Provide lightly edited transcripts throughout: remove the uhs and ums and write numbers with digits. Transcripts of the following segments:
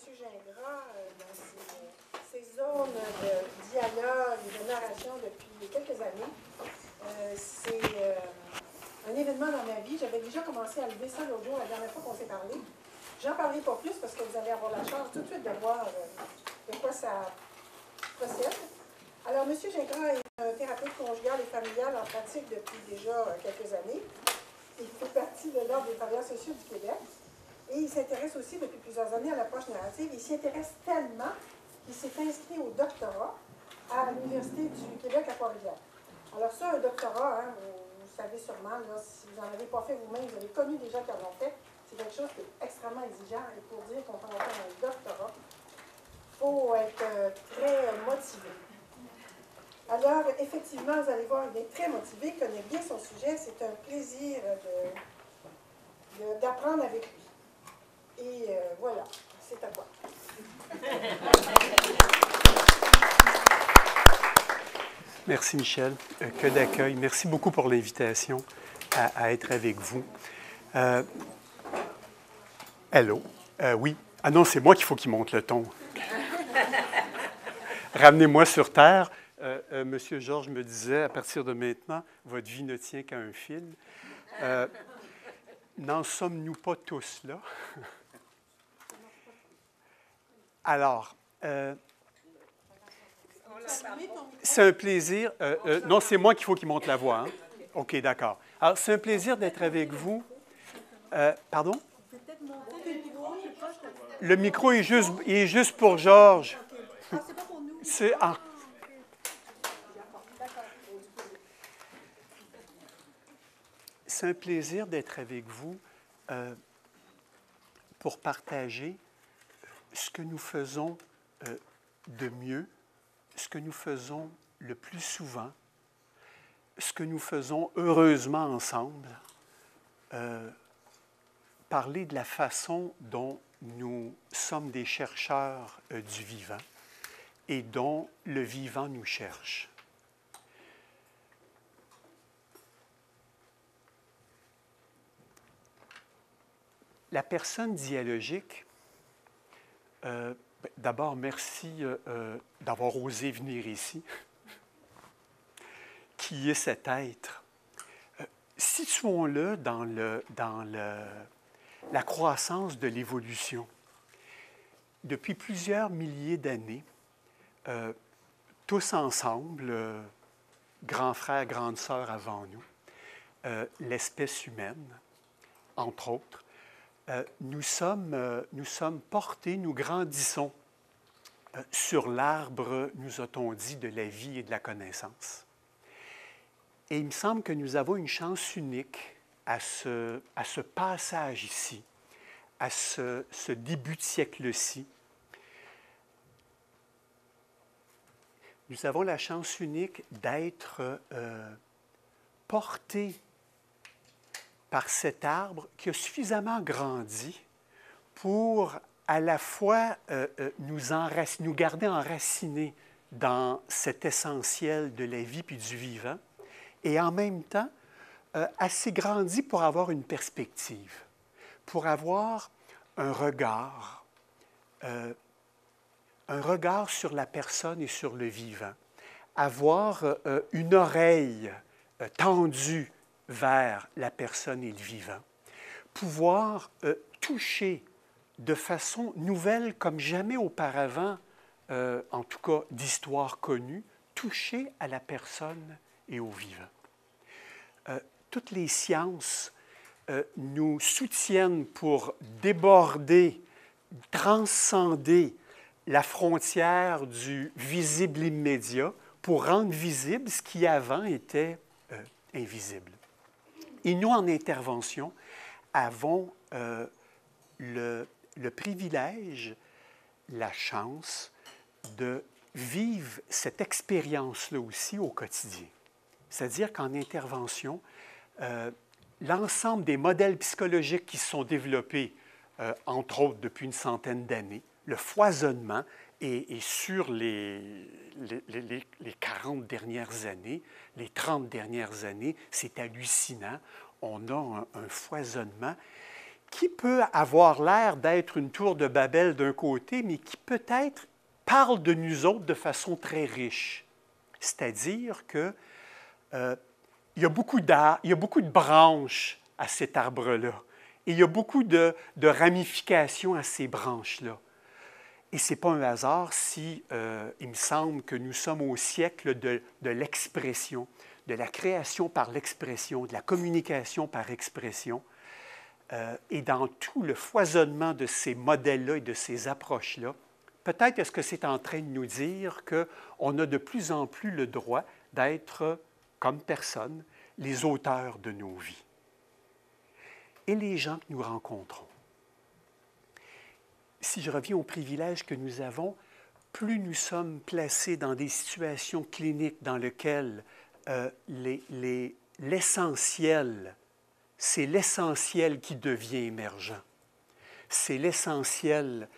Gingras, dans ces zones de dialogue et de narration depuis quelques années. C'est un événement dans ma vie. J'avais déjà commencé à lever ça l'autre jour, la dernière fois qu'on s'est parlé. J'en parlerai pas plus parce que vous allez avoir la chance tout de suite de voir de quoi ça procède. Alors, M. Gingras est un thérapeute conjugal et familial en pratique depuis déjà quelques années. Il fait partie de l'Ordre des travailleurs sociaux du Québec. Et il s'intéresse aussi depuis plusieurs années à l'approche narrative. Il s'y intéresse tellement qu'il s'est inscrit au doctorat à l'Université du Québec à Trois-Rivières. Alors ça, un doctorat, hein, vous savez sûrement, là, si vous n'en avez pas fait vous-même, vous avez connu des gens qui en ont fait, c'est quelque chose qui est extrêmement exigeant. Et pour dire qu'on peut avoir un doctorat, il faut être très motivé. Alors, effectivement, vous allez voir, il est très motivé, il connaît bien son sujet. C'est un plaisir d'apprendre avec lui. Et voilà, c'est à quoi. Merci Michel, que d'accueil. Merci beaucoup pour l'invitation à être avec vous. Allô? Oui. Ah non, c'est moi qu'il faut qu'il monte le ton. Ramenez-moi sur Terre. Monsieur Georges me disait, à partir de maintenant, votre vie ne tient qu'à un fil. N'en sommes-nous pas tous là? Alors, c'est un plaisir. Non, c'est moi qu'il faut qu'il monte la voix. Hein? OK, d'accord. Alors, c'est un plaisir d'être avec vous. Pardon? Le micro est juste pour Georges. C'est ah. C'est un plaisir d'être avec vous pour partager ce que nous faisons de mieux, ce que nous faisons le plus souvent, ce que nous faisons heureusement ensemble, parler de la façon dont nous sommes des chercheurs du vivant et dont le vivant nous cherche. La personne dialogique, d'abord, merci d'avoir osé venir ici. Qui est cet être? Situons-le dans la croissance de l'évolution. Depuis plusieurs milliers d'années, tous ensemble, grands frères, grandes sœurs avant nous, l'espèce humaine, entre autres, nous sommes portés, nous grandissons sur l'arbre, nous a-t-on dit, de la vie et de la connaissance. Et il me semble que nous avons une chance unique à ce passage ici, à ce début de siècle-ci. Nous avons la chance unique d'être portés par cet arbre qui a suffisamment grandi pour à la fois nous garder enracinés dans cet essentiel de la vie puis du vivant, et en même temps assez grandi pour avoir une perspective, pour avoir un regard sur la personne et sur le vivant, avoir une oreille tendue vers la personne et le vivant, pouvoir toucher de façon nouvelle comme jamais auparavant, en tout cas d'histoire connue, toucher à la personne et au vivant. Toutes les sciences nous soutiennent pour déborder, transcender la frontière du visible immédiat pour rendre visible ce qui avant était invisible. Et nous, en intervention, avons le privilège, la chance de vivre cette expérience-là aussi au quotidien. C'est-à-dire qu'en intervention, l'ensemble des modèles psychologiques qui se sont développés, entre autres depuis une centaine d'années, le foisonnement, et sur les 40 dernières années, les 30 dernières années, c'est hallucinant. On a un foisonnement qui peut avoir l'air d'être une tour de Babel d'un côté, mais qui peut-être parle de nous autres de façon très riche. C'est-à-dire que il y a beaucoup de branches à cet arbre-là. Et il y a beaucoup de ramifications à ces branches-là. Et ce n'est pas un hasard si il me semble que nous sommes au siècle de l'expression, de la création par l'expression, de la communication par expression. Et dans tout le foisonnement de ces modèles-là et de ces approches-là, peut-être est-ce que c'est en train de nous dire qu'on a de plus en plus le droit d'être, comme personne, les auteurs de nos vies. Et les gens que nous rencontrons. Si je reviens au privilège que nous avons, plus nous sommes placés dans des situations cliniques dans lesquelles l'essentiel, c'est l'essentiel qui devient émergent. C'est l'essentiel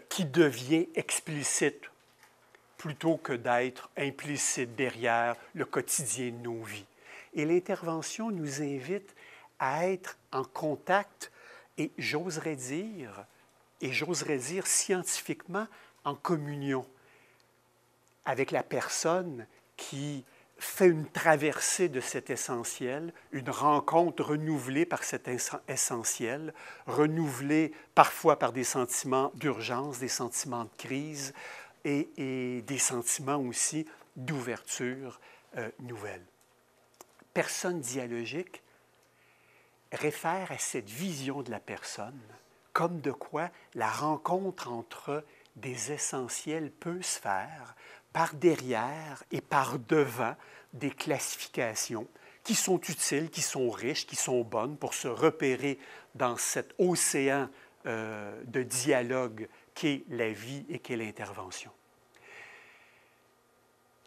qui devient explicite plutôt que d'être implicite derrière le quotidien de nos vies. Et l'intervention nous invite à être en contact et j'oserais dire scientifiquement en communion avec la personne qui fait une traversée de cet essentiel, une rencontre renouvelée par cet essentiel, renouvelée parfois par des sentiments d'urgence, des sentiments de crise et des sentiments aussi d'ouverture nouvelle. Personne dialogique réfère à cette vision de la personne comme de quoi la rencontre entre des essentiels peut se faire par derrière et par devant des classifications qui sont utiles, qui sont riches, qui sont bonnes pour se repérer dans cet océan de dialogue qu'est la vie et qu'est l'intervention.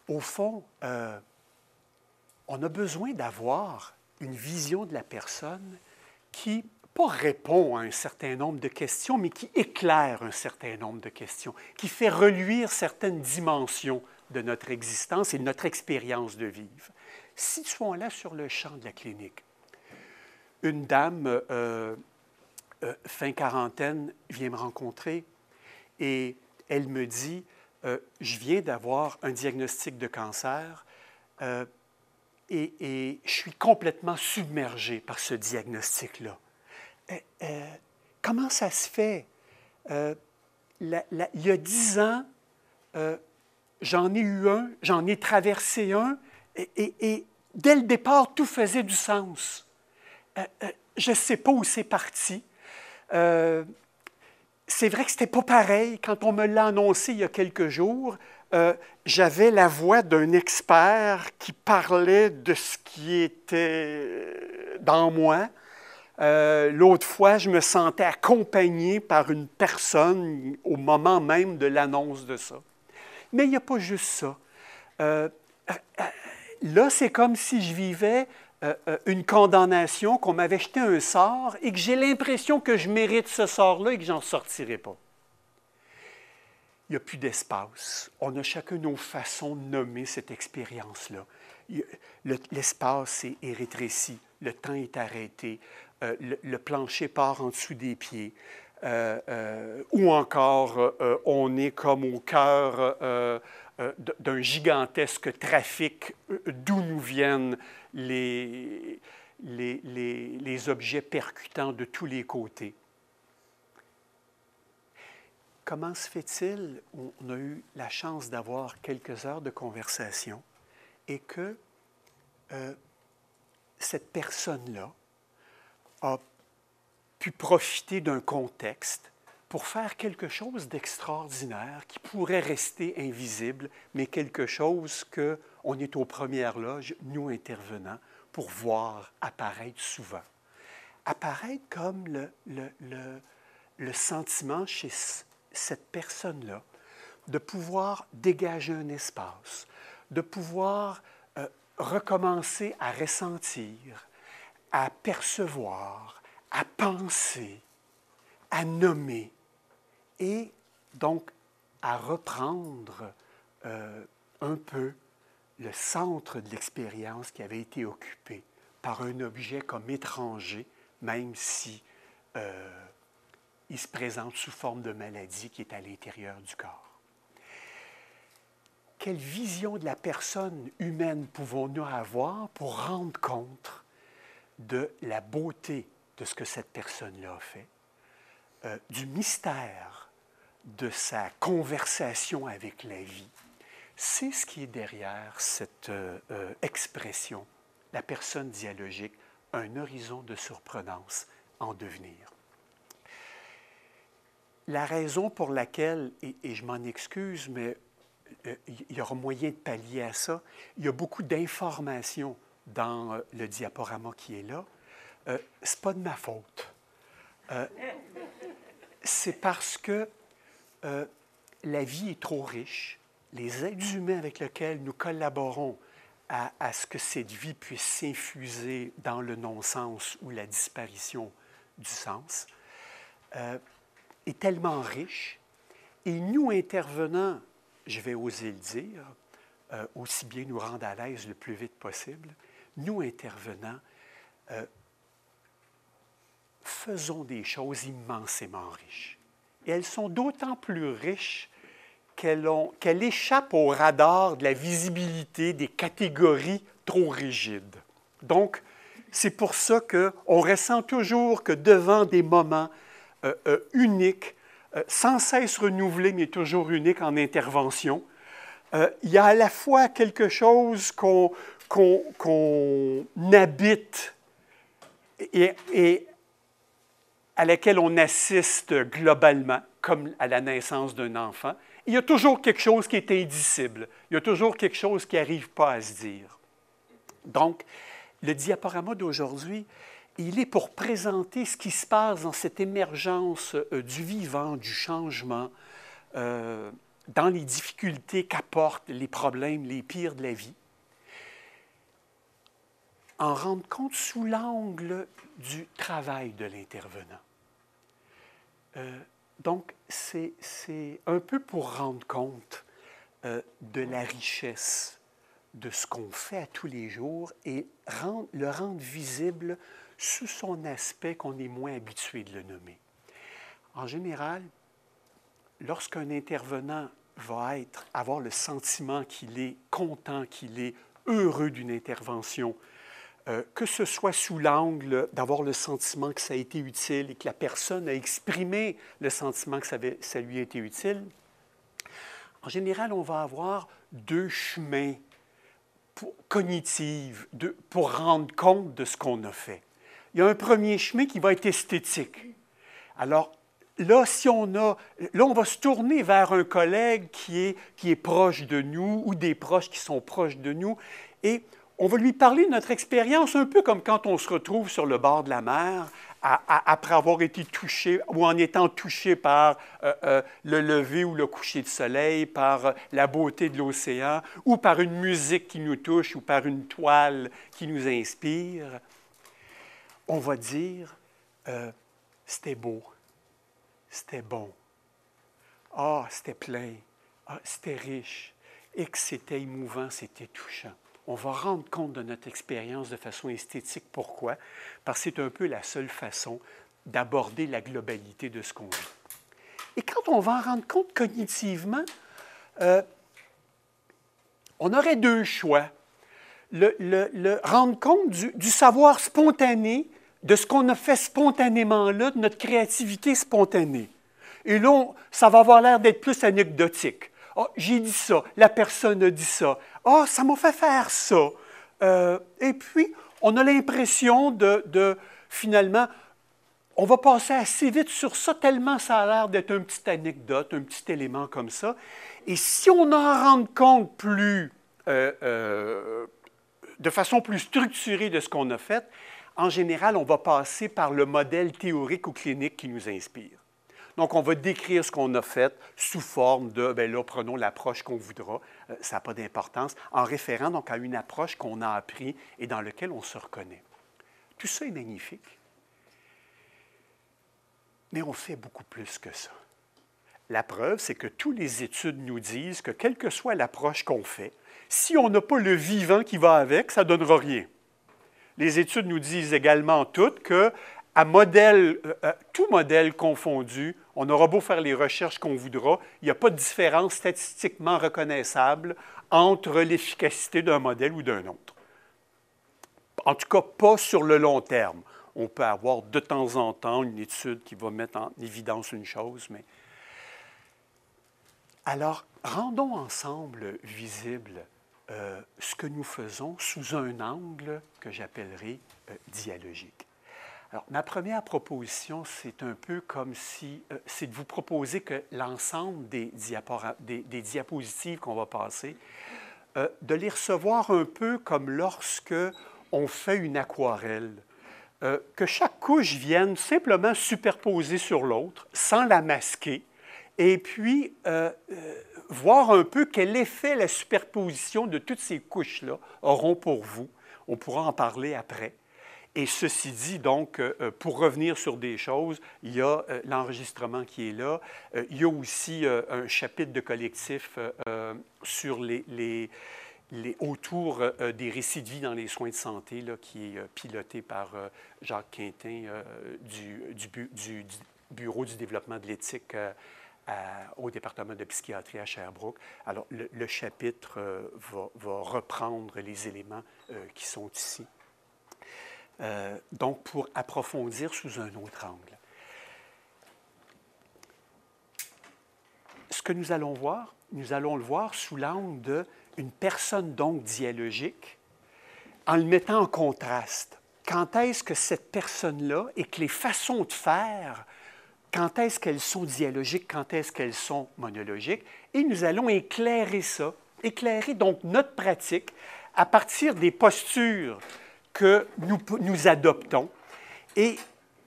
Au fond, on a besoin d'avoir une vision de la personne qui pas répond à un certain nombre de questions, mais qui éclaire un certain nombre de questions, qui fait reluire certaines dimensions de notre existence et de notre expérience de vivre. Situons-la sur le champ de la clinique. Une dame, fin quarantaine, vient me rencontrer et elle me dit « Je viens d'avoir un diagnostic de cancer et je suis complètement submergée par ce diagnostic-là. » Comment ça se fait? Il y a 10 ans, j'en ai eu un, j'en ai traversé un, et dès le départ, tout faisait du sens. Je ne sais pas où c'est parti. C'est vrai que ce n'était pas pareil. Quand on me l'a annoncé il y a quelques jours, j'avais la voix d'un expert qui parlait de ce qui était dans moi. L'autre fois, je me sentais accompagné par une personne au moment même de l'annonce de ça. Mais il n'y a pas juste ça. Là, c'est comme si je vivais une condamnation, qu'on m'avait jeté un sort et que j'ai l'impression que je mérite ce sort-là et que je n'en sortirai pas. Il n'y a plus d'espace. On a chacun nos façons de nommer cette expérience-là. L'espace est rétréci, le temps est arrêté, le plancher part en dessous des pieds, ou encore on est comme au cœur d'un gigantesque trafic d'où nous viennent les objets percutants de tous les côtés. Comment se fait-il, on a eu la chance d'avoir quelques heures de conversation et que cette personne-là a pu profiter d'un contexte pour faire quelque chose d'extraordinaire qui pourrait rester invisible, mais quelque chose qu'on est aux premières loges, nous intervenants, pour voir apparaître souvent. Apparaître comme le sentiment chez cette personne-là de pouvoir dégager un espace, de pouvoir recommencer à ressentir, à percevoir, à penser, à nommer et donc à reprendre un peu le centre de l'expérience qui avait été occupé par un objet comme étranger, même si il se présente sous forme de maladie qui est à l'intérieur du corps. Quelle vision de la personne humaine pouvons-nous avoir pour rendre compte de la beauté de ce que cette personne-là a fait, du mystère de sa conversation avec la vie? C'est ce qui est derrière cette expression, la personne dialogique, un horizon de surprenance en devenir. La raison pour laquelle, et je m'en excuse, mais il y aura moyen de pallier à ça, il y a beaucoup d'informations dans le diaporama qui est là. Ce n'est pas de ma faute. C'est parce que la vie est trop riche. Les êtres humains avec lesquels nous collaborons à ce que cette vie puisse s'infuser dans le non-sens ou la disparition du sens, est tellement riche. Et nous, intervenants, je vais oser le dire, aussi bien nous rendre à l'aise le plus vite possible, nous, intervenants, faisons des choses immensément riches. Et elles sont d'autant plus riches qu'elles échappent au radar de la visibilité des catégories trop rigides. Donc, c'est pour ça qu'on ressent toujours que devant des moments uniques, sans cesse renouvelés, mais toujours uniques en intervention, il y a à la fois quelque chose qu'on habite et à laquelle on assiste globalement, comme à la naissance d'un enfant. Il y a toujours quelque chose qui est indicible. Il y a toujours quelque chose qui n'arrive pas à se dire. Donc, le diaporama d'aujourd'hui, il est pour présenter ce qui se passe dans cette émergence du vivant, du changement, dans les difficultés qu'apportent les problèmes les pires de la vie, en rendre compte sous l'angle du travail de l'intervenant. Donc, c'est un peu pour rendre compte de la richesse de ce qu'on fait à tous les jours et le rendre visible sous son aspect qu'on est moins habitué de le nommer. En général, lorsqu'un intervenant va avoir le sentiment qu'il est content, qu'il est heureux d'une intervention, que ce soit sous l'angle d'avoir le sentiment que ça a été utile et que la personne a exprimé le sentiment que ça lui a été utile, en général, on va avoir deux chemins cognitifs pour rendre compte de ce qu'on a fait. Il y a un premier chemin qui va être esthétique. Alors, là, on va se tourner vers un collègue qui est proche de nous ou des proches qui sont proches de nous et on va lui parler de notre expérience un peu comme quand on se retrouve sur le bord de la mer après avoir été touché ou en étant touché par le lever ou le coucher de soleil, par la beauté de l'océan ou par une musique qui nous touche ou par une toile qui nous inspire. On va dire c'était beau, c'était bon, c'était plein, c'était riche et que c'était émouvant, c'était touchant. On va rendre compte de notre expérience de façon esthétique. Pourquoi? Parce que c'est un peu la seule façon d'aborder la globalité de ce qu'on vit. Et quand on va en rendre compte cognitivement, on aurait deux choix. Le rendre compte du savoir spontané, de ce qu'on a fait spontanément là, de notre créativité spontanée. Et là, ça va avoir l'air d'être plus anecdotique. « Ah, j'ai dit ça, la personne a dit ça. Ah, ça m'a fait faire ça. » Et puis, on a l'impression finalement, on va passer assez vite sur ça, tellement ça a l'air d'être une petite anecdote, un petit élément comme ça. Et si on en rend compte de façon plus structurée de ce qu'on a fait, en général, on va passer par le modèle théorique ou clinique qui nous inspire. Donc, on va décrire ce qu'on a fait sous forme de, bien là, prenons l'approche qu'on voudra, ça n'a pas d'importance, en référant donc à une approche qu'on a appris et dans laquelle on se reconnaît. Tout ça est magnifique, mais on fait beaucoup plus que ça. La preuve, c'est que toutes les études nous disent que quelle que soit l'approche qu'on fait, si on n'a pas le vivant qui va avec, ça ne donnera rien. Les études nous disent également toutes que à modèle, tout modèle confondu, on aura beau faire les recherches qu'on voudra, il n'y a pas de différence statistiquement reconnaissable entre l'efficacité d'un modèle ou d'un autre. En tout cas, pas sur le long terme. On peut avoir de temps en temps une étude qui va mettre en évidence une chose, mais... Alors, rendons ensemble visible ce que nous faisons sous un angle que j'appellerai dialogique. Alors, ma première proposition, c'est un peu comme si, c'est de vous proposer que l'ensemble des diapositives qu'on va passer, de les recevoir un peu comme lorsque on fait une aquarelle, que chaque couche vienne simplement superposer sur l'autre, sans la masquer, et puis voir un peu quel effet la superposition de toutes ces couches-là auront pour vous. On pourra en parler après. Et ceci dit, donc, pour revenir sur des choses, il y a l'enregistrement qui est là. Il y a aussi un chapitre de collectif sur autour des récits de vie dans les soins de santé, là, qui est piloté par Jacques Quintin du Bureau du développement de l'éthique au département de psychiatrie à Sherbrooke. Alors, le chapitre va reprendre les éléments qui sont ici. Donc, pour approfondir sous un autre angle. Ce que nous allons le voir sous l'angle d'une personne donc dialogique, en le mettant en contraste. Quand est-ce que cette personne-là et que les façons de faire, quand est-ce qu'elles sont dialogiques, quand est-ce qu'elles sont monologiques, et nous allons éclairer ça, éclairer donc notre pratique à partir des postures que nous adoptons. Et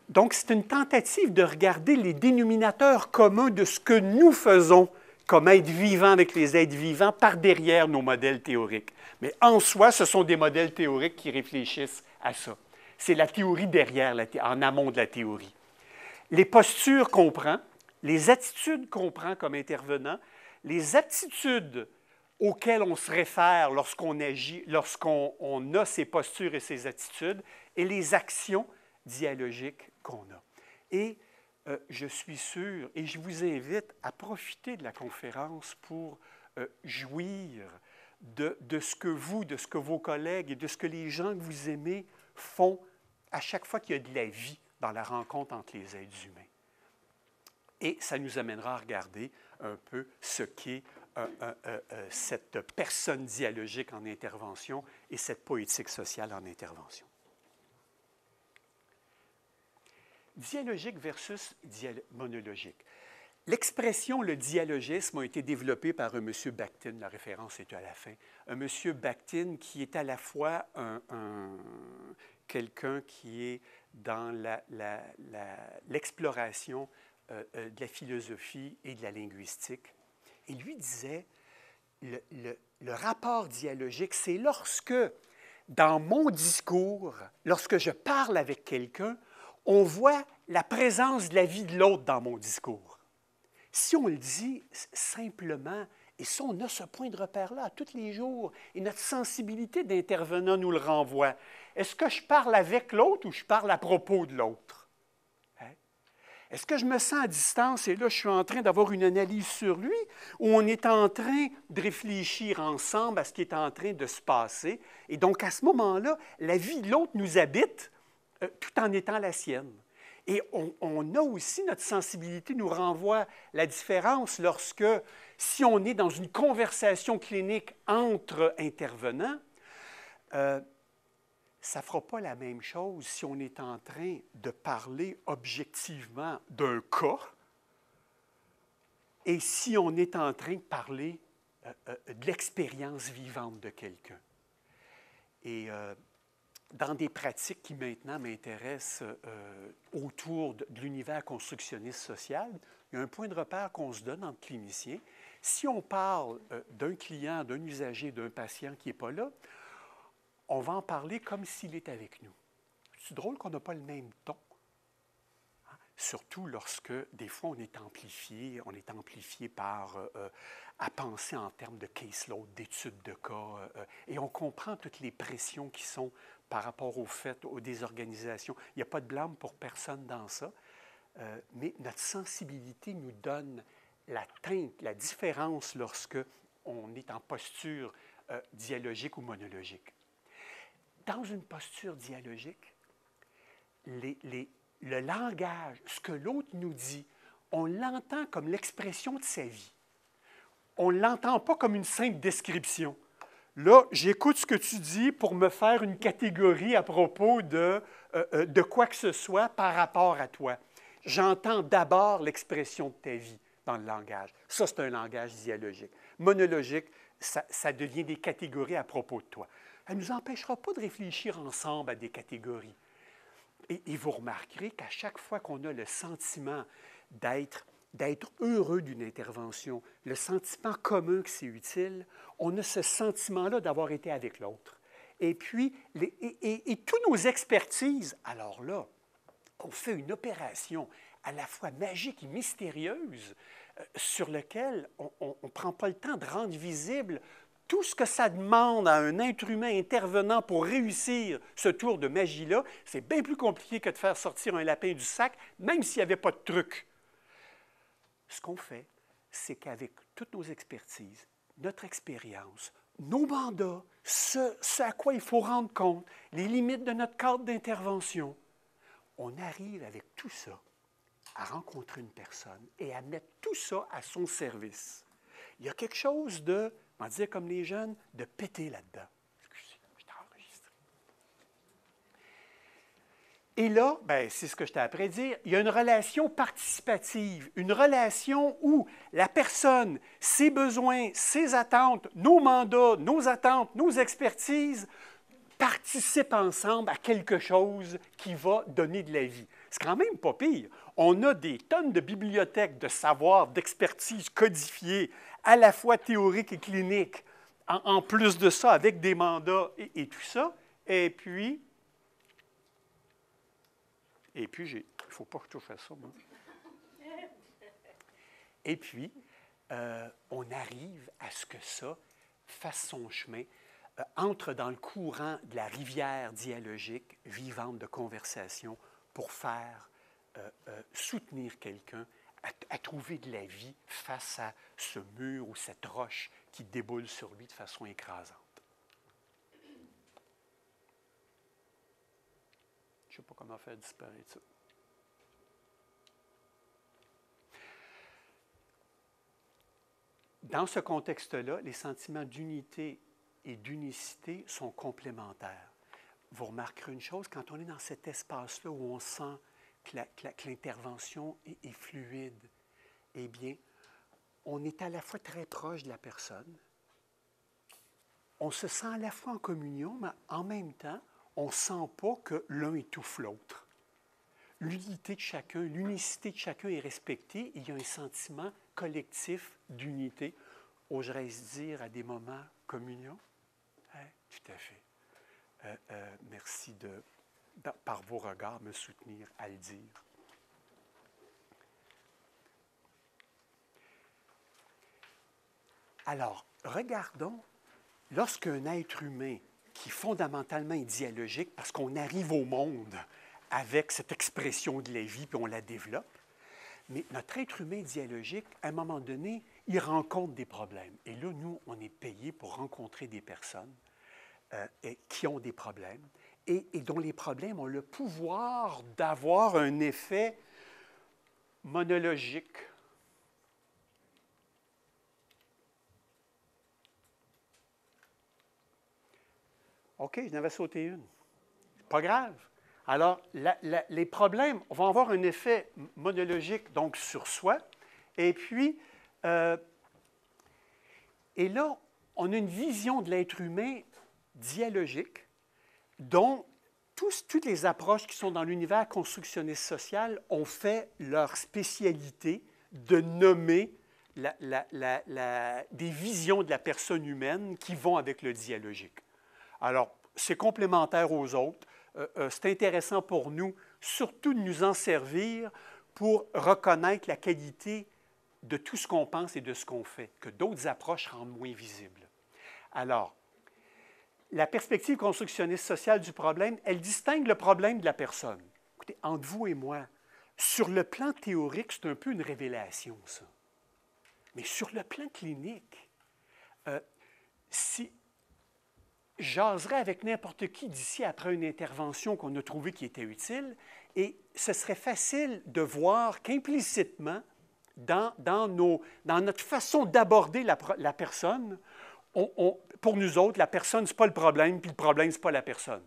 donc, c'est une tentative de regarder les dénominateurs communs de ce que nous faisons comme êtres vivants avec les êtres vivants par derrière nos modèles théoriques. Mais en soi, ce sont des modèles théoriques qui réfléchissent à ça. C'est la théorie derrière, en amont de la théorie. Les postures qu'on prend, les attitudes qu'on prend comme intervenant, les aptitudes auxquelles on se réfère lorsqu'on agit, lorsqu'on a ces postures et ces attitudes, et les actions dialogiques qu'on a. Et je suis sûr, et je vous invite à profiter de la conférence pour jouir de ce que vous, de ce que vos collègues et de ce que les gens que vous aimez font à chaque fois qu'il y a de la vie dans la rencontre entre les êtres humains. Et ça nous amènera à regarder un peu ce qu'est cette personne dialogique en intervention et cette poétique sociale en intervention. Dialogique versus monologique. L'expression le dialogisme a été développée par un monsieur Bakhtin, la référence est à la fin. Un monsieur Bakhtin qui est à la fois quelqu'un qui est dans l'exploration de la philosophie et de la linguistique. Et lui disait, le rapport dialogique, c'est lorsque, dans mon discours, lorsque je parle avec quelqu'un, on voit la présence de la vie de l'autre dans mon discours. Si on le dit simplement, et ça, on a ce point de repère-là tous les jours, et notre sensibilité d'intervenant nous le renvoie. Est-ce que je parle avec l'autre ou je parle à propos de l'autre? Est-ce que je me sens à distance et là, je suis en train d'avoir une analyse sur lui ou on est en train de réfléchir ensemble à ce qui est en train de se passer? Et donc, à ce moment-là, la vie de l'autre nous habite tout en étant la sienne. Et on a aussi, notre sensibilité nous renvoie la différence lorsque, si on est dans une conversation clinique entre intervenants, ça ne fera pas la même chose si on est en train de parler objectivement d'un cas et si on est en train de parler de l'expérience vivante de quelqu'un. Et dans des pratiques qui maintenant m'intéressent autour de l'univers constructionniste social, il y a un point de repère qu'on se donne entre cliniciens. Si on parle d'un client, d'un usager, d'un patient qui n'est pas là, on va en parler comme s'il est avec nous. C'est drôle qu'on n'a pas le même ton. Surtout lorsque, des fois, on est amplifié par, à penser en termes de caseload, d'études de cas, et on comprend toutes les pressions qui sont par rapport au fait, aux désorganisations. Il n'y a pas de blâme pour personne dans ça, mais notre sensibilité nous donne la teinte, la différence lorsque on est en posture dialogique ou monologique. Dans une posture dialogique, le langage, ce que l'autre nous dit, on l'entend comme l'expression de sa vie. On ne l'entend pas comme une simple description. Là, j'écoute ce que tu dis pour me faire une catégorie à propos de quoi que ce soit par rapport à toi. J'entends d'abord l'expression de ta vie dans le langage. Ça, c'est un langage dialogique. Monologique, ça devient des catégories à propos de toi. Elle ne nous empêchera pas de réfléchir ensemble à des catégories. Et vous remarquerez qu'à chaque fois qu'on a le sentiment d'être heureux d'une intervention, le sentiment commun que c'est utile, on a ce sentiment-là d'avoir été avec l'autre. Et puis, toutes nos expertises, alors là, on fait une opération à la fois magique et mystérieuse sur laquelle on ne prend pas le temps de rendre visible tout ce que ça demande à un être humain intervenant pour réussir ce tour de magie-là. C'est bien plus compliqué que de faire sortir un lapin du sac, même s'il n'y avait pas de truc. Ce qu'on fait, c'est qu'avec toutes nos expertises, notre expérience, nos mandats, ce à quoi il faut rendre compte, les limites de notre cadre d'intervention, on arrive avec tout ça à rencontrer une personne et à mettre tout ça à son service. Il y a quelque chose de, on va dire comme les jeunes, de péter là-dedans. Excusez, je t'ai enregistré. Et là, bien, c'est ce que je t'ai appris à dire, il y a une relation participative, une relation où la personne, ses besoins, ses attentes, nos mandats, nos attentes, nos expertises participent ensemble à quelque chose qui va donner de la vie. C'est quand même pas pire. On a des tonnes de bibliothèques de savoir, d'expertise codifiées, à la fois théoriques et cliniques, en plus de ça, avec des mandats et tout ça. Et puis, il ne faut pas que je touche à ça, moi. Et puis, on arrive à ce que ça fasse son chemin, entre dans le courant de la rivière dialogique, vivante de conversation, pour faire soutenir quelqu'un à trouver de la vie face à ce mur ou cette roche qui déboule sur lui de façon écrasante. Je ne sais pas comment faire disparaître ça. Dans ce contexte-là, les sentiments d'unité et d'unicité sont complémentaires. Vous remarquerez une chose, quand on est dans cet espace-là où on sent que l'intervention est fluide, eh bien, on est à la fois très proche de la personne, on se sent à la fois en communion, mais en même temps, on ne sent pas que l'un étouffe l'autre. L'unité de chacun, l'unicité de chacun est respectée. Il y a un sentiment collectif d'unité. Oserais-je dire à des moments communion? Hein? Tout à fait. Merci par vos regards, me soutenir à le dire. Alors, regardons, lorsqu'un être humain qui fondamentalement est dialogique, parce qu'on arrive au monde avec cette expression de la vie, puis on la développe, mais notre être humain dialogique, à un moment donné, il rencontre des problèmes. Et là, nous, on est payés pour rencontrer des personnes qui ont des problèmes et dont les problèmes ont le pouvoir d'avoir un effet monologique. OK, je n'avais sauté une. Pas grave. Alors, les problèmes vont avoir un effet monologique, donc sur soi. Et puis, et là, on a une vision de l'être humain dialogique, dont toutes les approches qui sont dans l'univers constructionniste social ont fait leur spécialité de nommer des visions de la personne humaine qui vont avec le dialogique. Alors, c'est complémentaire aux autres. C'est intéressant pour nous, surtout de nous en servir pour reconnaître la qualité de tout ce qu'on pense et de ce qu'on fait, que d'autres approches rendent moins visibles. Alors, la perspective constructionniste sociale du problème, elle distingue le problème de la personne. Écoutez, entre vous et moi, sur le plan théorique, c'est un peu une révélation, ça. Mais sur le plan clinique, si j'aserais avec n'importe qui d'ici après une intervention qu'on a trouvée qui était utile, et ce serait facile de voir qu'implicitement, dans notre façon d'aborder la personne, pour nous autres, la personne, ce n'est pas le problème, puis le problème, ce n'est pas la personne.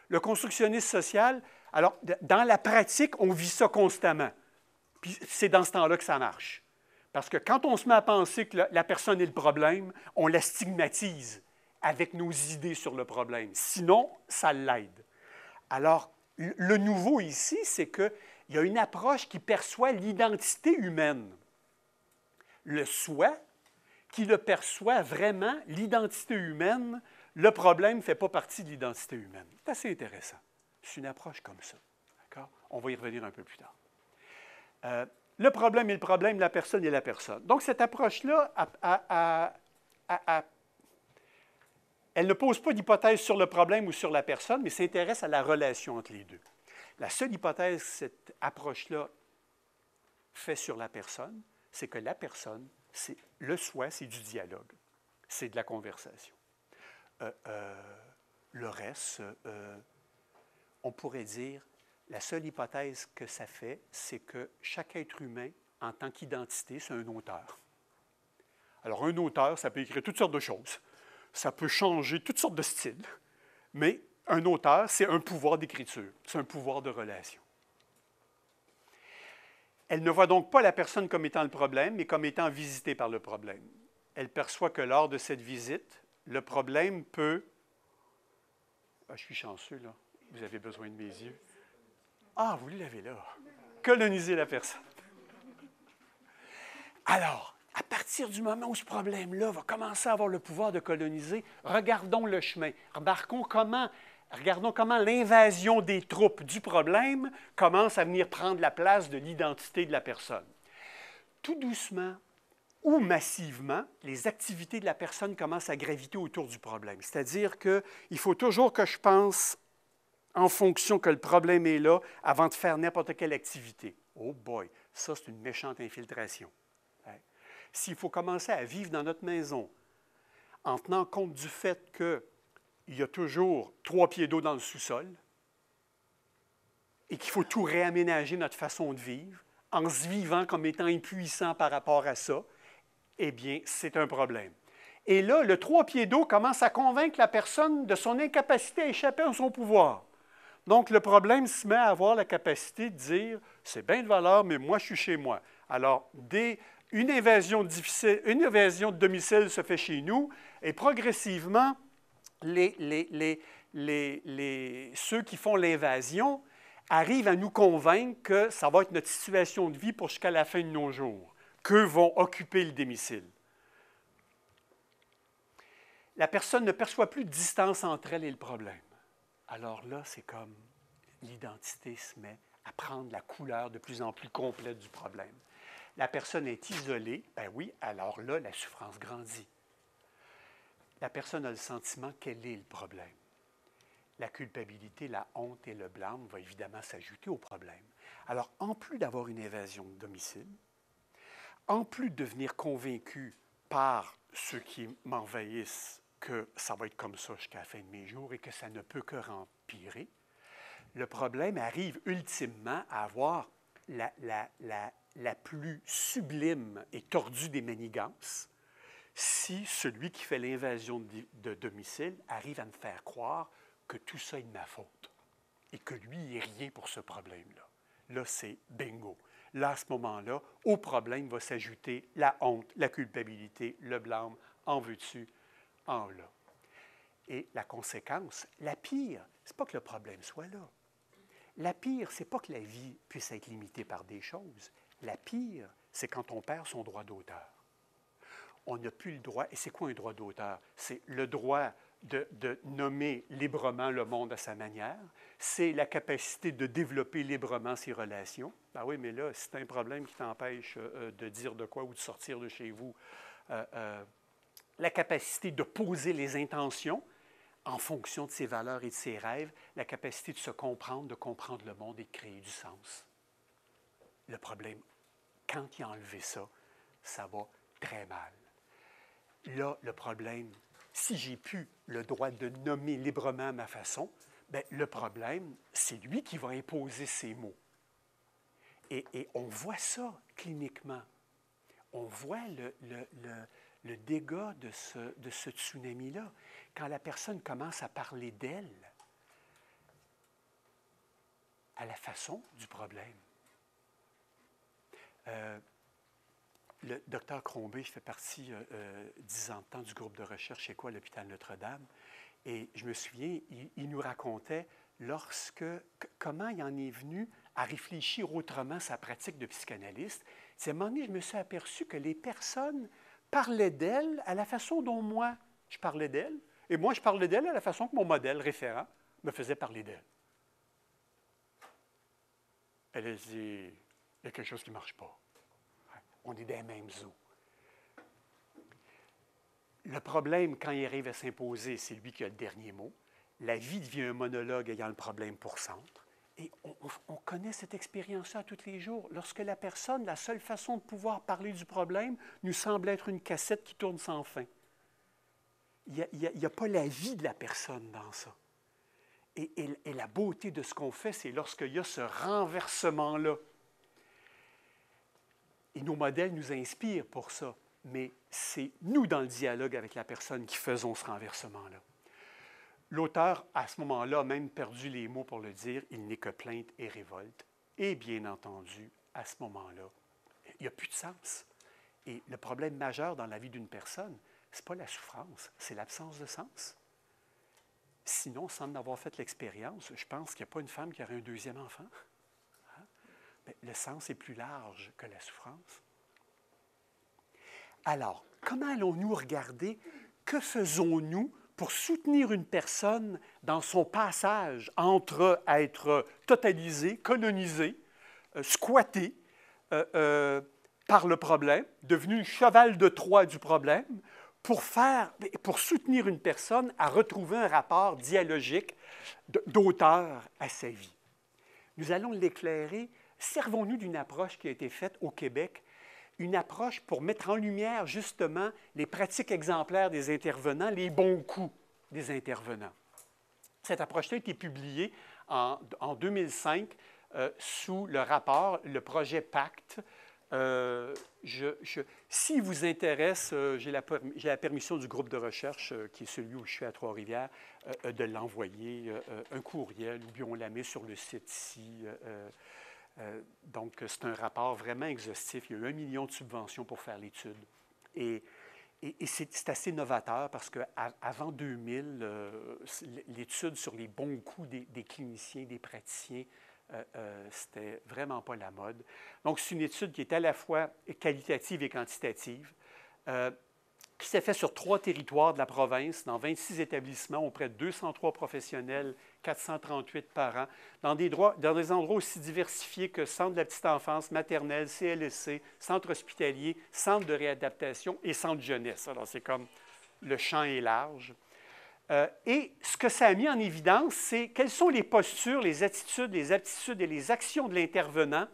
Le constructionniste social, alors, dans la pratique, on vit ça constamment. Puis c'est dans ce temps-là que ça marche. Parce que quand on se met à penser que la personne est le problème, on la stigmatise avec nos idées sur le problème. Sinon, ça l'aide. Alors, le nouveau ici, c'est qu'il y a une approche qui perçoit l'identité humaine. Le soi, qui le perçoit vraiment, l'identité humaine, le problème ne fait pas partie de l'identité humaine. C'est assez intéressant. C'est une approche comme ça. D'accord? On va y revenir un peu plus tard. Le problème est le problème, la personne est la personne. Donc, cette approche-là, elle ne pose pas d'hypothèse sur le problème ou sur la personne, mais s'intéresse à la relation entre les deux. La seule hypothèse que cette approche-là fait sur la personne, c'est que la personne, c'est le soi, c'est du dialogue, c'est de la conversation. Le reste, on pourrait dire, la seule hypothèse que ça fait, c'est que chaque être humain, en tant qu'identité, c'est un auteur. Alors, un auteur, ça peut écrire toutes sortes de choses. Ça peut changer toutes sortes de styles. Mais un auteur, c'est un pouvoir d'écriture. C'est un pouvoir de relation. Elle ne voit donc pas la personne comme étant le problème, mais comme étant visitée par le problème. Elle perçoit que lors de cette visite, le problème peut... Ah, je suis chanceux, là. Vous avez besoin de mes yeux. Ah, vous l'avez là. Coloniser la personne. Alors, à partir du moment où ce problème-là va commencer à avoir le pouvoir de coloniser, regardons le chemin. Regardons comment l'invasion des troupes du problème commence à venir prendre la place de l'identité de la personne. Tout doucement ou massivement, les activités de la personne commencent à graviter autour du problème. C'est-à-dire qu'il faut toujours que je pense en fonction que le problème est là avant de faire n'importe quelle activité. Oh boy, ça c'est une méchante infiltration. S'il faut commencer à vivre dans notre maison en tenant compte du fait qu'il y a toujours 3 pieds d'eau dans le sous-sol et qu'il faut tout réaménager notre façon de vivre, en se vivant comme étant impuissant par rapport à ça, eh bien, c'est un problème. Et là, le 3 pieds d'eau commence à convaincre la personne de son incapacité à échapper à son pouvoir. Donc, le problème se met à avoir la capacité de dire « c'est bien de valeur, mais moi, je suis chez moi ». Alors, une invasion de domicile se fait chez nous et progressivement, ceux qui font l'invasion arrivent à nous convaincre que ça va être notre situation de vie pour jusqu'à la fin de nos jours, qu'eux vont occuper le domicile. La personne ne perçoit plus de distance entre elle et le problème. Alors là, c'est comme l'identité se met à prendre la couleur de plus en plus complète du problème. La personne est isolée, ben oui, alors là, la souffrance grandit. La personne a le sentiment qu'elle est le problème. La culpabilité, la honte et le blâme vont évidemment s'ajouter au problème. Alors, en plus d'avoir une évasion de domicile, en plus de devenir convaincu par ceux qui m'envahissent que ça va être comme ça jusqu'à la fin de mes jours et que ça ne peut que empirer, le problème arrive ultimement à avoir la plus sublime et tordue des manigances si celui qui fait l'invasion de domicile arrive à me faire croire que tout ça est de ma faute et que lui, il n'est rien pour ce problème-là. Là, c'est bingo. Là, à ce moment-là, au problème va s'ajouter la honte, la culpabilité, le blâme, en veux-tu, en là. Et la conséquence, la pire, ce n'est pas que le problème soit là. La pire, ce n'est pas que la vie puisse être limitée par des choses. La pire, c'est quand on perd son droit d'auteur. On n'a plus le droit, et c'est quoi un droit d'auteur? C'est le droit de nommer librement le monde à sa manière, c'est la capacité de développer librement ses relations. Ben oui, mais là, si c'est un problème qui t'empêche de dire de quoi ou de sortir de chez vous, la capacité de poser les intentions en fonction de ses valeurs et de ses rêves, la capacité de se comprendre, de comprendre le monde et de créer du sens. Le problème, quand il a enlevé ça, ça va très mal. Là, le problème, si j'ai plus le droit de nommer librement à ma façon, bien, le problème, c'est lui qui va imposer ses mots. Et on voit ça cliniquement. On voit le dégât de ce tsunami-là. Quand la personne commence à parler d'elle à la façon du problème. Le docteur Crombé fait partie, 10 ans de temps, du groupe de recherche chez quoi, à l'hôpital Notre-Dame. Et je me souviens, il nous racontait comment il en est venu à réfléchir autrement sa pratique de psychanalyste. À un moment donné, je me suis aperçu que les personnes parlaient d'elles à la façon dont moi, je parlais d'elles. Et moi, je parlais d'elles à la façon que mon modèle référent me faisait parler d'elles. Elle a dit, il y a quelque chose qui ne marche pas. On est dans les mêmes eaux. Le problème, quand il arrive à s'imposer, c'est lui qui a le dernier mot. La vie devient un monologue ayant le problème pour centre. Et on connaît cette expérience-là tous les jours. Lorsque la personne, la seule façon de pouvoir parler du problème, nous semble être une cassette qui tourne sans fin. Il n'y a pas la vie de la personne dans ça. Et la beauté de ce qu'on fait, c'est lorsqu'il y a ce renversement-là. Et nos modèles nous inspirent pour ça. Mais c'est nous, dans le dialogue avec la personne, qui faisons ce renversement-là. L'auteur, à ce moment-là, a même perdu les mots pour le dire. Il n'est que plainte et révolte. Et bien entendu, à ce moment-là, il n'y a plus de sens. Et le problème majeur dans la vie d'une personne, ce n'est pas la souffrance, c'est l'absence de sens. Sinon, sans en avoir fait l'expérience, je pense qu'il n'y a pas une femme qui aurait un deuxième enfant. Hein? Mais le sens est plus large que la souffrance. Alors, comment allons-nous regarder? Que faisons-nous pour soutenir une personne dans son passage entre être totalisé, colonisé, squatté par le problème, devenu cheval de Troie du problème, pour soutenir une personne à retrouver un rapport dialogique d'auteur à sa vie? Nous allons l'éclairer. Servons-nous d'une approche qui a été faite au Québec, une approche pour mettre en lumière justement les pratiques exemplaires des intervenants, les bons coups des intervenants. Cette approche-là a été publiée en 2005 sous le rapport, le projet PACT. Si vous intéresse, j'ai la permission du groupe de recherche, qui est celui où je suis à Trois-Rivières, de l'envoyer un courriel, ou bien on la met sur le site ici. Donc, c'est un rapport vraiment exhaustif. Il y a eu 1 million de subventions pour faire l'étude. Et c'est assez novateur parce qu'avant 2000, l'étude sur les bons coups des cliniciens, des praticiens, c'était vraiment pas la mode. Donc, c'est une étude qui est à la fois qualitative et quantitative, qui s'est faite sur 3 territoires de la province, dans 26 établissements, auprès de 203 professionnels, 438 parents, dans des endroits aussi diversifiés que centre de la petite enfance, maternelle, CLSC, centre hospitalier, centre de réadaptation et centre jeunesse. Alors, c'est comme le champ est large. Et ce que ça a mis en évidence, c'est quelles sont les postures, les attitudes, les aptitudes et les actions de l'intervenant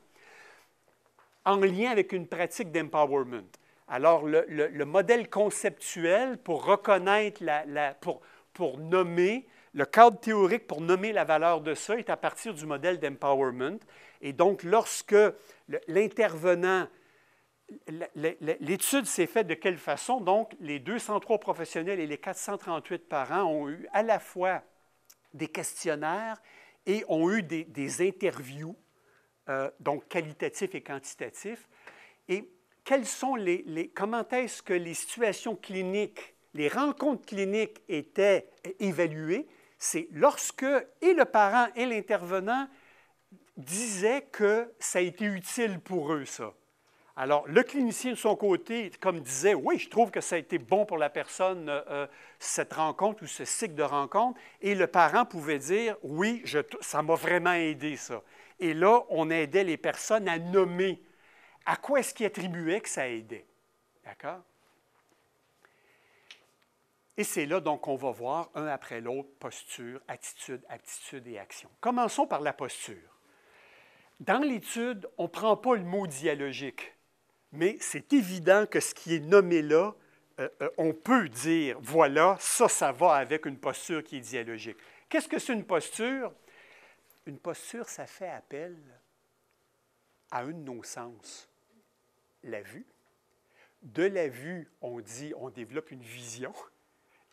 en lien avec une pratique d'empowerment. Alors, le modèle conceptuel pour reconnaître, pour nommer, le cadre théorique pour nommer la valeur de ça est à partir du modèle d'empowerment. Et donc, lorsque l'intervenant, l'étude s'est faite de quelle façon? Donc, les 203 professionnels et les 438 parents ont eu à la fois des questionnaires et ont eu des interviews, donc qualitatifs et quantitatifs. Et comment est-ce que les situations cliniques, les rencontres cliniques étaient évaluées? C'est lorsque et le parent et l'intervenant disaient que ça a été utile pour eux, ça. Alors, le clinicien de son côté, comme disait, oui, je trouve que ça a été bon pour la personne, cette rencontre ou ce cycle de rencontre, et le parent pouvait dire, oui, ça m'a vraiment aidé, ça. Et là, on aidait les personnes à nommer à quoi est-ce qu'ils attribuaient que ça aidait. D'accord? Et c'est là donc qu'on va voir un après l'autre posture, attitude, aptitude et action. Commençons par la posture. Dans l'étude, on ne prend pas le mot dialogique, mais c'est évident que ce qui est nommé là, on peut dire, voilà, ça va avec une posture qui est dialogique. Qu'est-ce que c'est une posture? Une posture, ça fait appel à un de nos sens, la vue. De la vue, on dit, on développe une vision,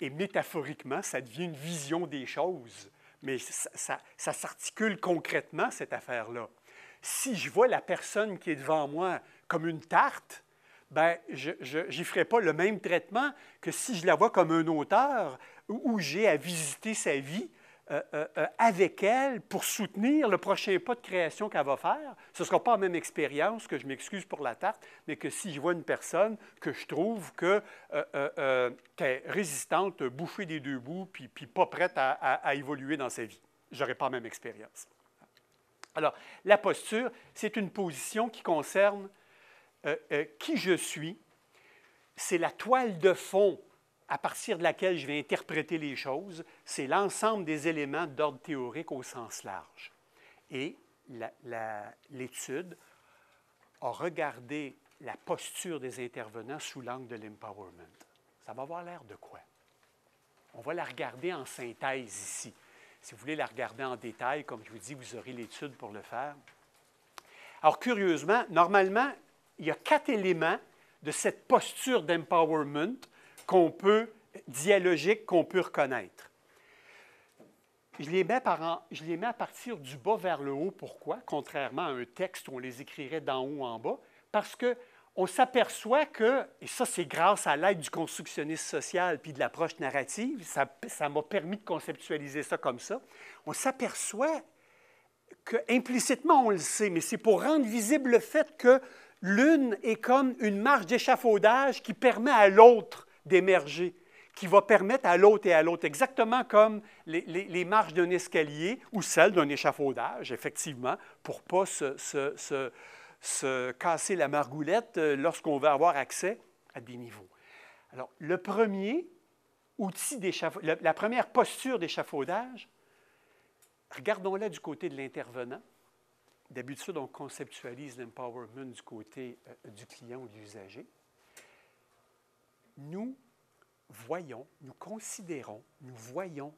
et métaphoriquement, ça devient une vision des choses. Mais ça s'articule concrètement, cette affaire-là. Si je vois la personne qui est devant moi comme une tarte, ben, je n'y ferai pas le même traitement que si je la vois comme un auteur où j'ai à visiter sa vie avec elle pour soutenir le prochain pas de création qu'elle va faire. Ce ne sera pas la même expérience, que je m'excuse pour la tarte, mais que si je vois une personne que je trouve qu'elle est résistante, bouffée des deux bouts, puis pas prête à évoluer dans sa vie. Je n'aurai pas la même expérience. Alors, la posture, c'est une position qui concerne qui je suis. C'est la toile de fond à partir de laquelle je vais interpréter les choses. C'est l'ensemble des éléments d'ordre théorique au sens large. Et l'étude a regardé la posture des intervenants sous l'angle de l'empowerment. Ça va avoir l'air de quoi? On va la regarder en synthèse ici. Si vous voulez la regarder en détail, comme je vous dis, vous aurez l'étude pour le faire. Alors, curieusement, normalement, il y a 4 éléments de cette posture d'empowerment dialogique qu'on peut reconnaître. Je les mets à partir du bas vers le haut. Pourquoi? Contrairement à un texte où on les écrirait d'en haut en bas. Parce qu'on s'aperçoit que, et ça c'est grâce à l'aide du constructionnisme social puis de l'approche narrative, ça m'a permis de conceptualiser ça comme ça, on s'aperçoit que implicitement on le sait, mais c'est pour rendre visible le fait que l'une est comme une marche d'échafaudage qui permet à l'autre d'émerger, qui va permettre à l'autre et à l'autre, exactement comme les marches d'un escalier ou celles d'un échafaudage, effectivement, pour ne pas se casser la margoulette lorsqu'on va avoir accès à des niveaux. Alors, le premier outil la première posture d'échafaudage, regardons-la du côté de l'intervenant. D'habitude, on conceptualise l'empowerment du côté du client ou de l'usager. Nous voyons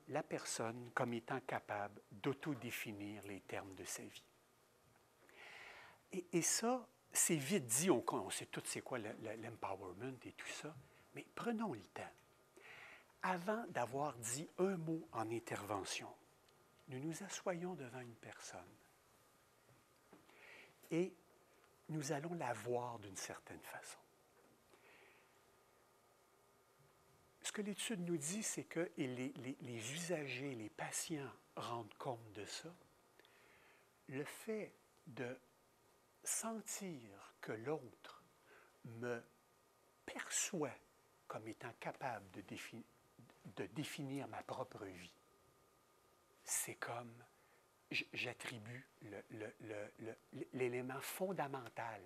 la personne comme étant capable d'autodéfinir les termes de sa vie. Et ça, c'est vite dit, on sait tous c'est quoi l'empowerment et tout ça, mais prenons le temps. Avant d'avoir dit un mot en intervention, nous nous assoyons devant une personne et nous allons la voir d'une certaine façon. Ce que l'étude nous dit, c'est que les usagers, les patients rendent compte de ça. Le fait de sentir que l'autre me perçoit comme étant capable de définir ma propre vie, c'est comme j'attribue l'élément fondamental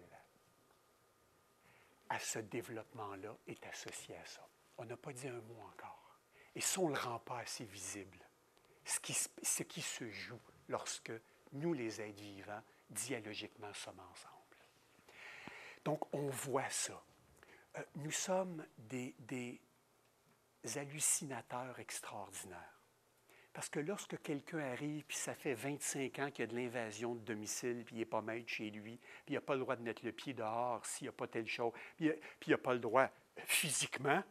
à ce développement-là est associé à ça. On n'a pas dit un mot encore. Et ça, on ne le rend pas assez visible. Ce qui se joue lorsque nous, les êtres vivants, dialogiquement sommes ensemble. Donc, on voit ça. Nous sommes des hallucinateurs extraordinaires. Parce que lorsque quelqu'un arrive, puis ça fait 25 ans qu'il y a de l'invasion de domicile, puis il n'est pas maître chez lui, puis il n'a pas le droit de mettre le pied dehors s'il n'y a pas telle chose, puis il n'a pas le droit physiquement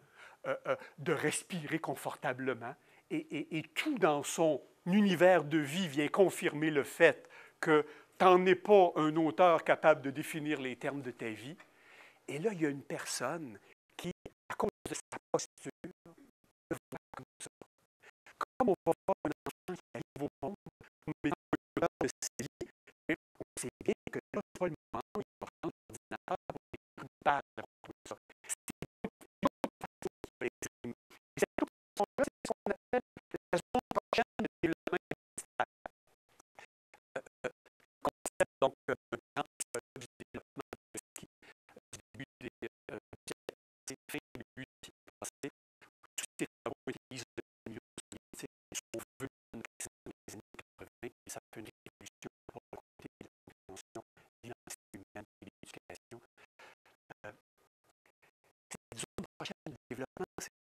de respirer confortablement, et tout dans son univers de vie vient confirmer le fait que tu n'en es pas un auteur capable de définir les termes de ta vie. Et là, il y a une personne qui, à cause de sa posture, le voit comme ça. Comme on va voir un enfant qui arrive au monde, comme étant un auteur de sa vie, on sait bien que là, ce n'est pas le moment où il va prendre l'ordinateur pour écrire une page comme ça. Cette option-là, c'est ce qu'on appelle la zone prochaine de développement identitaire. Concept, donc, un grand psychologue du développement du début des fin du début du siècle passé. Tous ces travaux développement, c'est